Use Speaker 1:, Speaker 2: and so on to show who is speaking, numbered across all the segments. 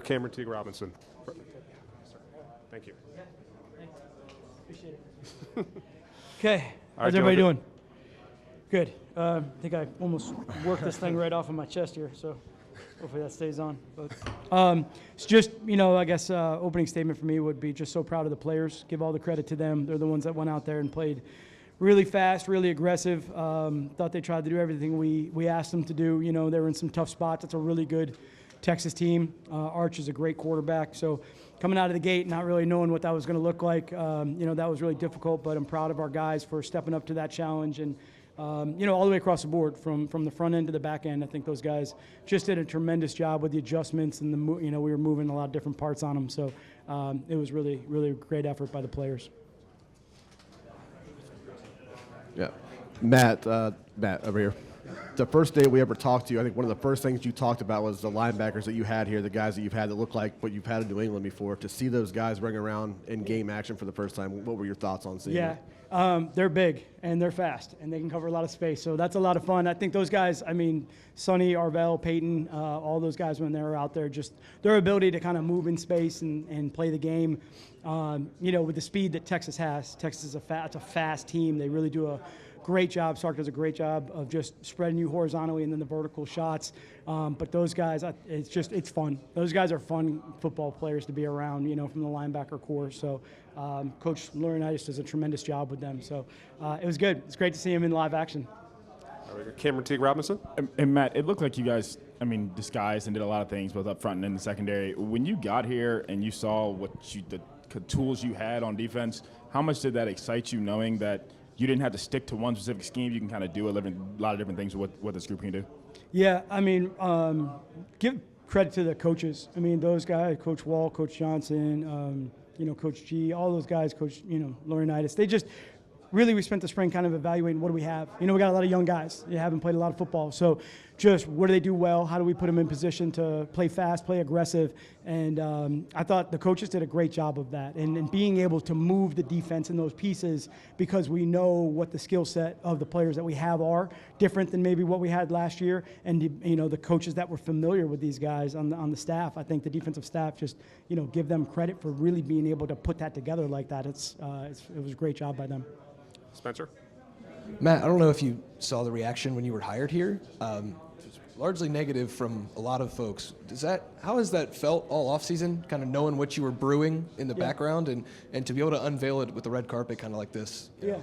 Speaker 1: Cameron Teague Robinson. Thank you.
Speaker 2: Appreciate it. Okay, how's
Speaker 1: right,
Speaker 2: everybody doing? Good. I think I almost worked this thing right off of my chest here, so hopefully that stays on. But it's just, I guess opening statement for me would be just so proud of the players. Give all the credit to them. They're the ones that went out there and played really fast, really aggressive. Thought they tried to do everything we asked them to do. They were in some tough spots. It's a really good Texas team. Arch is a great quarterback. So coming out of the gate, not really knowing what that was going to look like, that was really difficult. But I'm proud of our guys for stepping up to that challenge. And, all the way across the board, from the front end to the back end, I think those guys just did a tremendous job with the adjustments. And, we were moving a lot of different parts on them. So it was really, really a great effort by the players.
Speaker 3: Yeah. Matt over here. The first day we ever talked to you, I think one of the first things you talked about was the linebackers that you had here, the guys that you've had that look like what you've had in New England before. To see those guys running around in game action for the first time, what were your thoughts on seeing that?
Speaker 2: They're big and they're fast and they can cover a lot of space. So that's a lot of fun. I think those guys, Sonny, Arvell, Peyton, all those guys when they were out there, just their ability to kind of move in space and play the game, with the speed that Texas has. Texas is it's a fast team. They really do a great job. Sark does a great job of just spreading you horizontally and then the vertical shots. But those guys, it's fun. Those guys are fun football players to be around, from the linebacker core. So Coach Laurinaitis does a tremendous job with them. So it was good. It's great to see him in live action.
Speaker 1: All right, Cameron Teague Robinson.
Speaker 4: And Matt, it looked like you guys, disguised and did a lot of things both up front and in the secondary. When you got here and you saw the tools you had on defense, how much did that excite you, knowing that you didn't have to stick to one specific scheme? You can kind of do a lot of different things with what this group can do.
Speaker 2: Yeah, give credit to the coaches. Those guys, Coach Wall, Coach Johnson, Coach G, all those guys, Coach, Laurinaitis. They just really, we spent the spring kind of evaluating what do we have. We got a lot of young guys. They haven't played a lot of football. So just what do they do well? How do we put them in position to play fast, play aggressive? And I thought the coaches did a great job of that. And being able to move the defense in those pieces because we know what the skill set of the players that we have are different than maybe what we had last year. And, the coaches that were familiar with these guys on the staff, I think the defensive staff just, give them credit for really being able to put that together like that. It was a great job by them.
Speaker 1: Spencer?
Speaker 5: Matt, I don't know if you saw the reaction when you were hired here. It was largely negative from a lot of folks. How has that felt all offseason, kind of knowing what you were brewing in the background and to be able to unveil it with the red carpet kind of like this?
Speaker 2: Yeah.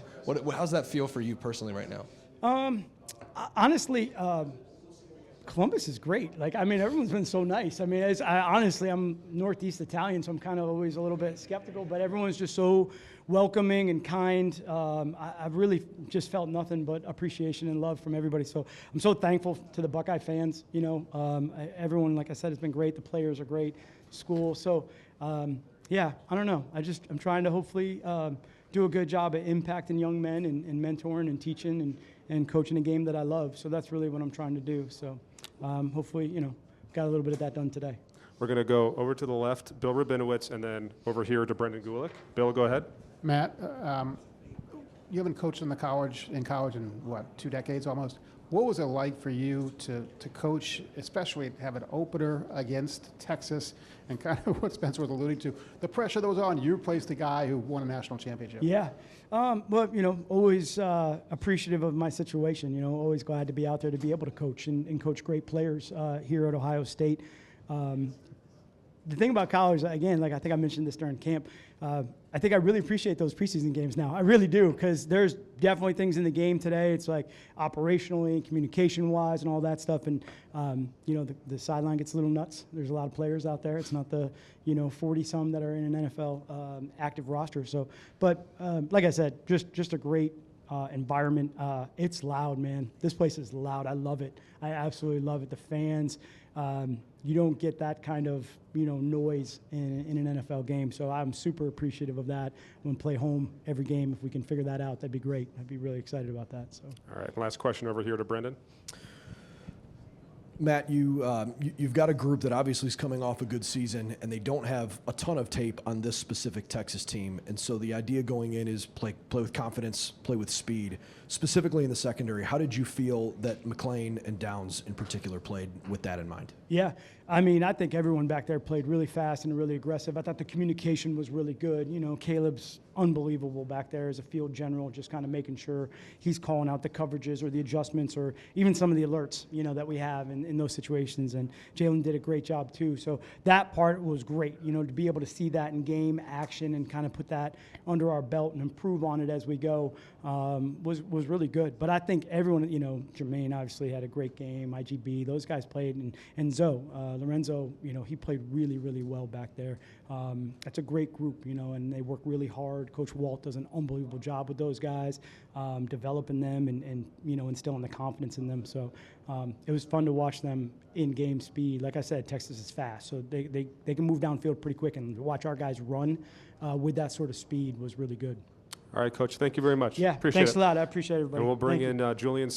Speaker 5: How's that feel for you personally right now?
Speaker 2: Honestly, Columbus is great. Everyone's been so nice. Honestly, I'm Northeast Italian, so I'm kind of always a little bit skeptical, but everyone's just so welcoming and kind. I've really just felt nothing but appreciation and love from everybody. So I'm so thankful to the Buckeye fans. Everyone, like I said, has been great. The players are great. School. So, I don't know. I'm trying to hopefully do a good job at impacting young men and mentoring and teaching and coaching a game that I love. So that's really what I'm trying to do. So hopefully, got a little bit of that done today.
Speaker 1: We're going to go over to the left, Bill Rabinowitz, and then over here to Brendan Gulick. Bill, go ahead.
Speaker 6: Matt, you haven't coached in college in 2 decades almost. What was it like for you to coach, especially have an opener against Texas, and kind of what Spencer was alluding to, the pressure that was on you? Replaced the guy who won a national championship.
Speaker 2: Yeah. Always appreciative of my situation. Always glad to be out there to be able to coach and coach great players here at Ohio State. The thing about college, again, I think I mentioned this during camp, I think I really appreciate those preseason games now. I really do, because there's definitely things in the game today. It's operationally, communication-wise, and all that stuff. And, the sideline gets a little nuts. There's a lot of players out there. It's not the, 40-some that are in an NFL active roster. So, but like I said, just a great environment. It's loud, man. This place is loud. I love it. I absolutely love it. The fans. You don't get that kind of, noise in an NFL game. So I'm super appreciative of that. I'm going to play home every game. If we can figure that out, that'd be great. I'd be really excited about that. So.
Speaker 1: All right, last question over here to Brendan.
Speaker 7: Matt, you've got a group that obviously is coming off a good season, and they don't have a ton of tape on this specific Texas team. And so the idea going in is play with confidence, play with speed. Specifically in the secondary, how did you feel that McLean and Downs in particular played with that in mind?
Speaker 2: Yeah, I mean, I think everyone back there played really fast and really aggressive. I thought the communication was really good. You know, Caleb's unbelievable back there as a field general, just kind of making sure he's calling out the coverages or the adjustments or even some of the alerts, you know, that we have in those situations. And Jalen did a great job too. So that part was great, you know, to be able to see that in game action and kind of put that under our belt and improve on it as we go was really good. But I think everyone, you know, Jermaine obviously had a great game, IGB, those guys played, and Zoe, Lorenzo, you know, he played really, really well back there. That's a great group, you know, and they work really hard. Coach Walt does an unbelievable job with those guys, developing them and you know, instilling the confidence in them. So it was fun to watch them in game speed. Like I said, Texas is fast, so they can move downfield pretty quick, and to watch our guys run with that sort of speed was really good.
Speaker 1: All right, Coach, thank you very much.
Speaker 2: Yeah,
Speaker 1: appreciate
Speaker 2: thanks
Speaker 1: it.
Speaker 2: a lot. I appreciate everybody.
Speaker 1: And we'll bring
Speaker 2: Thank you.
Speaker 1: in Julian